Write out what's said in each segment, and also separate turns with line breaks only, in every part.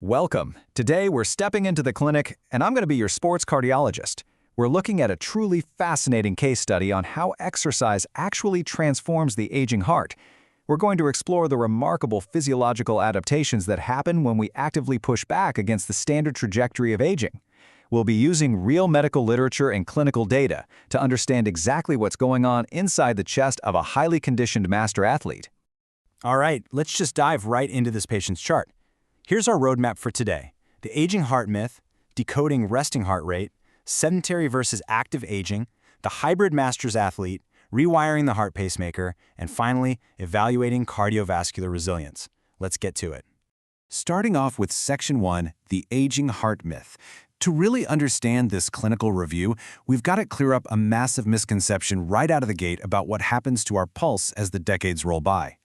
Welcome. Today we're stepping into the clinic, and I'm going to be your sports cardiologist. We're looking at a truly fascinating case study on how exercise actually transforms the aging heart. We're going to explore the remarkable physiological adaptations that happen when we actively push back against the standard trajectory of aging. We'll be using real medical literature and clinical data to understand exactly what's going on inside the chest of a highly conditioned master athlete.
All right, let's just dive right into this patient's chart. Here's our roadmap for today: the aging heart myth, decoding resting heart rate, sedentary versus active aging, the hybrid master's athlete, rewiring the heart pacemaker, and finally, evaluating cardiovascular resilience. Let's get to it. Starting off with Section 1, the aging heart myth. To really understand this clinical review, we've got to clear up a massive misconception right out of the gate about what happens to our pulse as the decades roll by.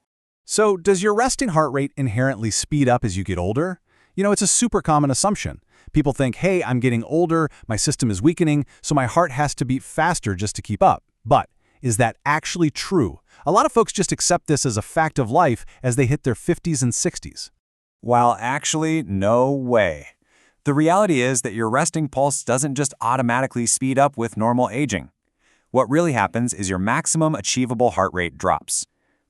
So, does your resting heart rate inherently speed up as you get older? It's a super common assumption. People think, hey, I'm getting older, my system is weakening, so my heart has to beat faster just to keep up. But is that actually true? A lot of folks just accept this as a fact of life as they hit their 50s and 60s.
While actually, no way. The reality is that your resting pulse doesn't just automatically speed up with normal aging. What really happens is your maximum achievable heart rate drops.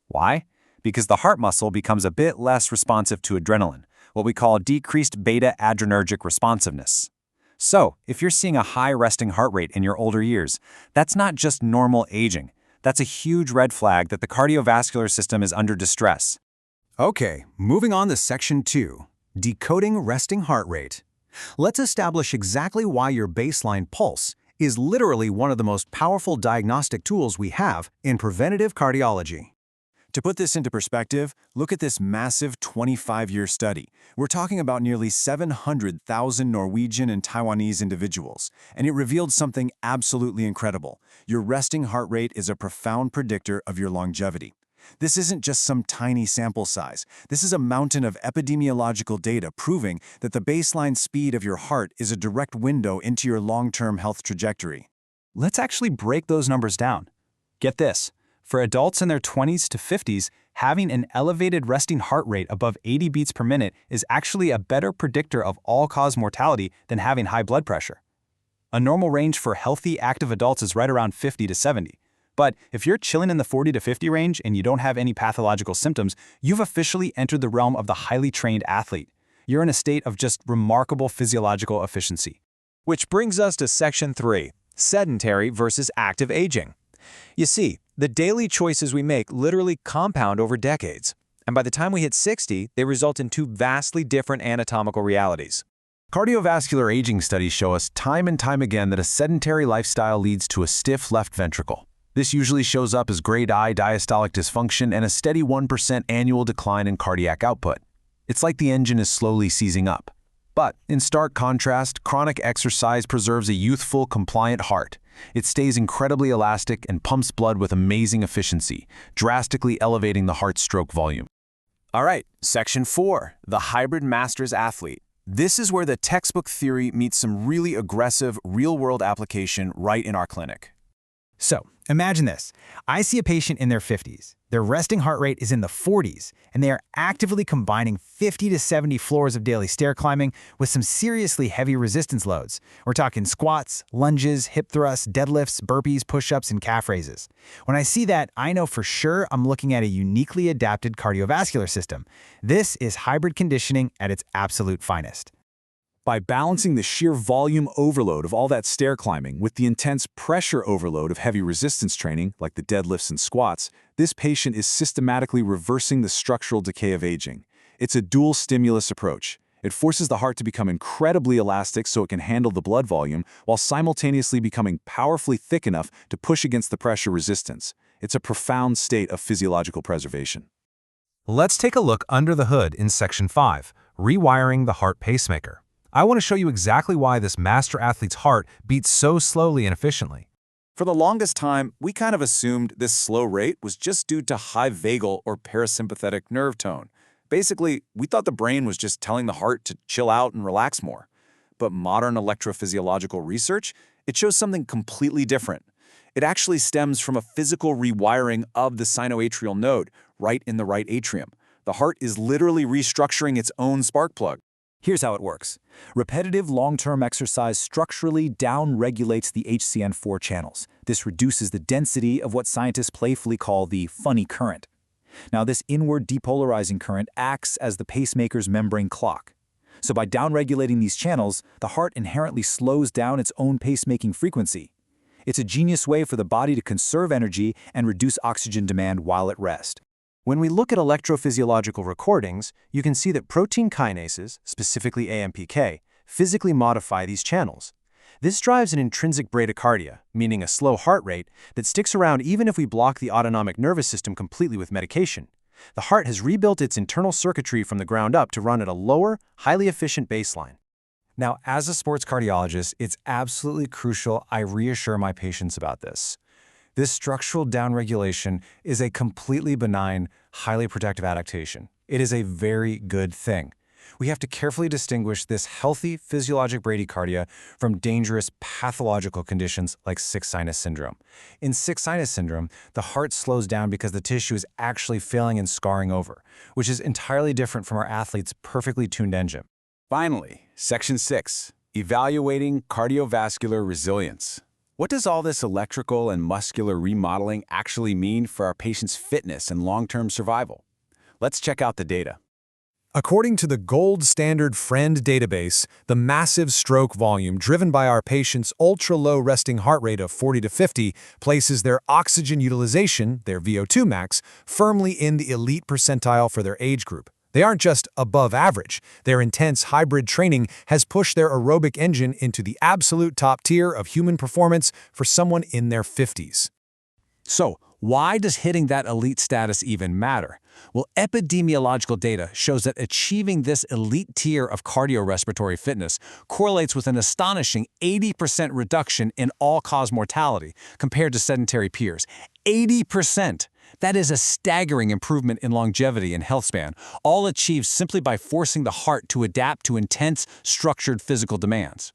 Why? Because the heart muscle becomes a bit less responsive to adrenaline, what we call decreased beta-adrenergic responsiveness. So, if you're seeing a high resting heart rate in your older years, that's not just normal aging. That's a huge red flag that the cardiovascular system is under distress.
Okay, moving on to Section 2, decoding resting heart rate. Let's establish exactly why your baseline pulse is literally one of the most powerful diagnostic tools we have in preventative cardiology. To put this into perspective, look at this massive 25-year study. We're talking about nearly 700,000 Norwegian and Taiwanese individuals, and it revealed something absolutely incredible. Your resting heart rate is a profound predictor of your longevity. This isn't just some tiny sample size. This is a mountain of epidemiological data proving that the baseline speed of your heart is a direct window into your long-term health trajectory.
Let's actually break those numbers down. Get this. For adults in their 20s to 50s, having an elevated resting heart rate above 80 beats per minute is actually a better predictor of all-cause mortality than having high blood pressure. A normal range for healthy, active adults is right around 50 to 70. But if you're chilling in the 40 to 50 range and you don't have any pathological symptoms, you've officially entered the realm of the highly trained athlete. You're in a state of just remarkable physiological efficiency.
Which brings us to Section 3, sedentary versus active aging. You see, the daily choices we make literally compound over decades, and by the time we hit 60, they result in two vastly different anatomical realities.
Cardiovascular aging studies show us time and time again that a sedentary lifestyle leads to a stiff left ventricle. This usually shows up as grade I diastolic dysfunction and a steady 1% annual decline in cardiac output. It's like the engine is slowly seizing up. But in stark contrast, chronic exercise preserves a youthful, compliant heart. It stays incredibly elastic and pumps blood with amazing efficiency, drastically elevating the heart's stroke volume.
All right, Section 4, the hybrid master's athlete. This is where the textbook theory meets some really aggressive, real-world application right in our clinic.
So, imagine this. I see a patient in their 50s. Their resting heart rate is in the 40s, and they are actively combining 50 to 70 floors of daily stair climbing with some seriously heavy resistance loads. We're talking squats, lunges, hip thrusts, deadlifts, burpees, push-ups, and calf raises. When I see that, I know for sure I'm looking at a uniquely adapted cardiovascular system. This is hybrid conditioning at its absolute finest.
By balancing the sheer volume overload of all that stair climbing with the intense pressure overload of heavy resistance training, like the deadlifts and squats, this patient is systematically reversing the structural decay of aging. It's a dual stimulus approach. It forces the heart to become incredibly elastic so it can handle the blood volume, while simultaneously becoming powerfully thick enough to push against the pressure resistance. It's a profound state of physiological preservation.
Let's take a look under the hood in Section 5, rewiring the heart pacemaker. I want to show you exactly why this master athlete's heart beats so slowly and efficiently.
For the longest time, we kind of assumed this slow rate was just due to high vagal or parasympathetic nerve tone. Basically, we thought the brain was just telling the heart to chill out and relax more. But modern electrophysiological research, it shows something completely different. It actually stems from a physical rewiring of the sinoatrial node right in the right atrium. The heart is literally restructuring its own spark plug. Here's how it works. Repetitive long-term exercise structurally downregulates the HCN4 channels. This reduces the density of what scientists playfully call the funny current. Now, this inward depolarizing current acts as the pacemaker's membrane clock. So by downregulating these channels, the heart inherently slows down its own pacemaking frequency. It's a genius way for the body to conserve energy and reduce oxygen demand while at rest.
When we look at electrophysiological recordings, you can see that protein kinases, specifically AMPK, physically modify these channels. This drives an intrinsic bradycardia, meaning a slow heart rate, that sticks around even if we block the autonomic nervous system completely with medication. The heart has rebuilt its internal circuitry from the ground up to run at a lower, highly efficient baseline.
Now, as a sports cardiologist, it's absolutely crucial I reassure my patients about this. This structural downregulation is a completely benign, highly protective adaptation. It is a very good thing. We have to carefully distinguish this healthy physiologic bradycardia from dangerous pathological conditions like sick sinus syndrome. In sick sinus syndrome, the heart slows down because the tissue is actually failing and scarring over, which is entirely different from our athlete's perfectly tuned engine.
Finally, Section 6, Evaluating Cardiovascular Resilience. What does all this electrical and muscular remodeling actually mean for our patients' fitness and long-term survival? Let's check out the data.
According to the gold standard FRIEND database, the massive stroke volume driven by our patients' ultra-low resting heart rate of 40 to 50 places their oxygen utilization, their VO2 max, firmly in the elite percentile for their age group. They aren't just above average. Their intense hybrid training has pushed their aerobic engine into the absolute top tier of human performance for someone in their 50s.
So, why does hitting that elite status even matter? Well, epidemiological data shows that achieving this elite tier of cardiorespiratory fitness correlates with an astonishing 80% reduction in all-cause mortality compared to sedentary peers. 80%! That is a staggering improvement in longevity and health span, all achieved simply by forcing the heart to adapt to intense, structured physical demands.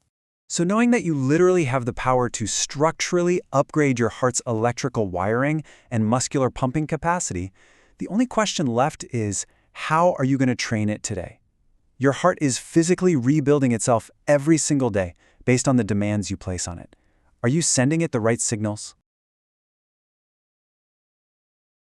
So knowing that you literally have the power to structurally upgrade your heart's electrical wiring and muscular pumping capacity, the only question left is, how are you going to train it today? Your heart is physically rebuilding itself every single day based on the demands you place on it. Are you sending it the right signals?